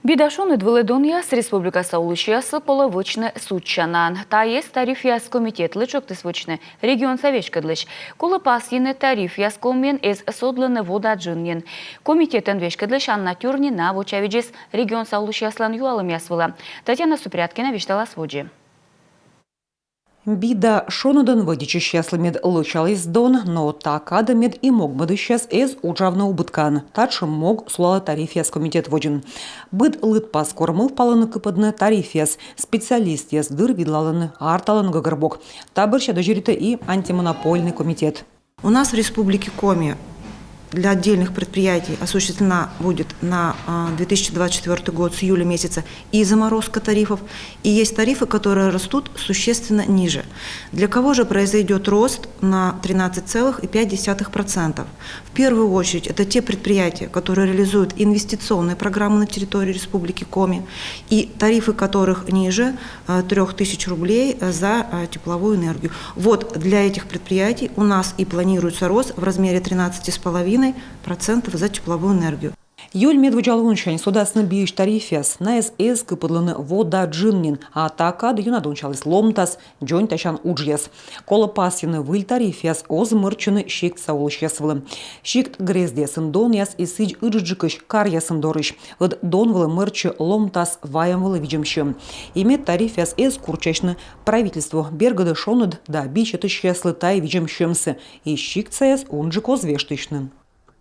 Бидашон Эдвеледоньяс Республика Саулышиясы половочны сутчанан. Таес тариф яс комитет лычок тысвочны регион совечкадлыш. Колы пасьины тариф яс комен из содланы вода джиннен. Комитетен вешкадлыш Анна Тюрнина вочавиджес регион Саулышияслан юалым ясвыла. Татьяна Супряткина вештала своджи. Бида шонадан водичи счастливмед лучалис дон, но такада мед и мог бы сейчас из уджавна убыткан. Тадшим мог слала тарифиас комитет водин. Быд лыт паскормыл паланы кыпадны тарифиас. Специалист яс дыр видлаланы арталаны гагарбок. Табырща дожирита и антимонопольный комитет. У нас в Республике Коми для отдельных предприятий осуществлена будет на 2024 год с июля месяца и заморозка тарифов, и есть тарифы, которые растут существенно ниже. Для кого же произойдет рост на 13,5%? В первую очередь это те предприятия, которые реализуют инвестиционные программы на территории Республики Коми, и тарифы которых ниже 3000 рублей за тепловую энергию. Вот для этих предприятий у нас и планируется рост в размере 13,5% за тепловую энергию. Юль медвуджалунчань судасны бийш тарифес на СС кыпыдлыны вода джиннин, а такад юнадунчалыс ломтас джонь тачан уджьяс. Кола пасьяны выль тарифес оз мырчыны щикт саулышьясвылы. Щикт грездесын дон яс и сыдь ыджыджыкыш карьясын дорыш. Ыд донвылы мырчы ломтас ваямвылы виджимщы. Имет тарифес эс курчачны правительство бергады шоныд да бичеты щяслы тай виджимщемсы. И щикт саяс унджик озвештычнын.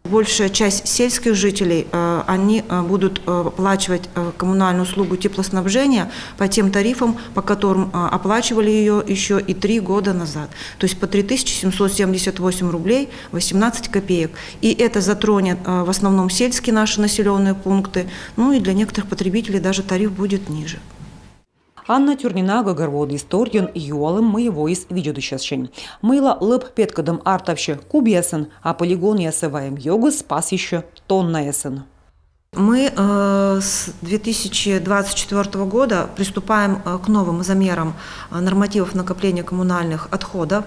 Большая часть сельских жителей, они будут оплачивать коммунальную услугу теплоснабжения по тем тарифам, по которым оплачивали ее еще и 3 года назад. То есть по 3778 рублей 18 копеек. И это затронет в основном сельские наши населенные пункты. Ну и для некоторых потребителей даже тариф будет ниже. Анна Тюрнина гагарводы историян юалым моего из видеодущасчень. Мыла лып петкадам артавще кубьясын, а полигон ясываем йогу спас еще тонна ясын. Мы с 2024 года приступаем к новым замерам нормативов накопления коммунальных отходов.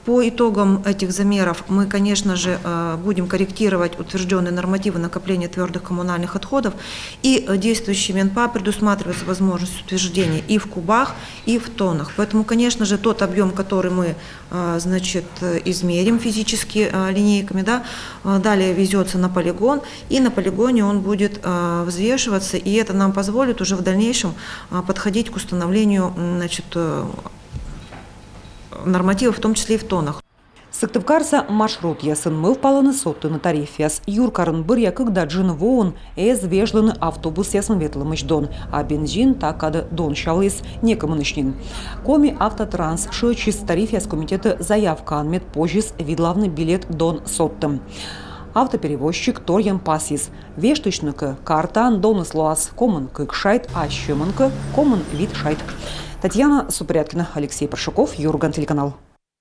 По итогам этих замеров мы, конечно же, будем корректировать утвержденные нормативы накопления твердых коммунальных отходов. И действующий Минпа предусматривается возможность утверждения и в кубах, и в тоннах. Поэтому, конечно же, тот объем, который мы измерим физически линейками, далее везется на полигон, и на полигоне он будет взвешиваться, и это нам позволит уже в дальнейшем подходить к установлению нормативов, в том числе и в тоннах. Сыктывкарса маршрут ясын мыл паланы сотты на тарифяс. Юркарын бір якыгда джин воон эз вежланы автобус ясын ветлымыч дон, а бензин такады дон шалыс некомынышнин. Коми автотранс шычис тарифяс комитета заявка анмет позжис видлавный билет дон соттым. Автоперевозчик Торьян Пасис. Вештычныкы картан доныслуас комын кыкшайт, а щемынкы комын вид шайт. Татьяна Супряткина, Алексей Паршуков, Юрган, телеканал.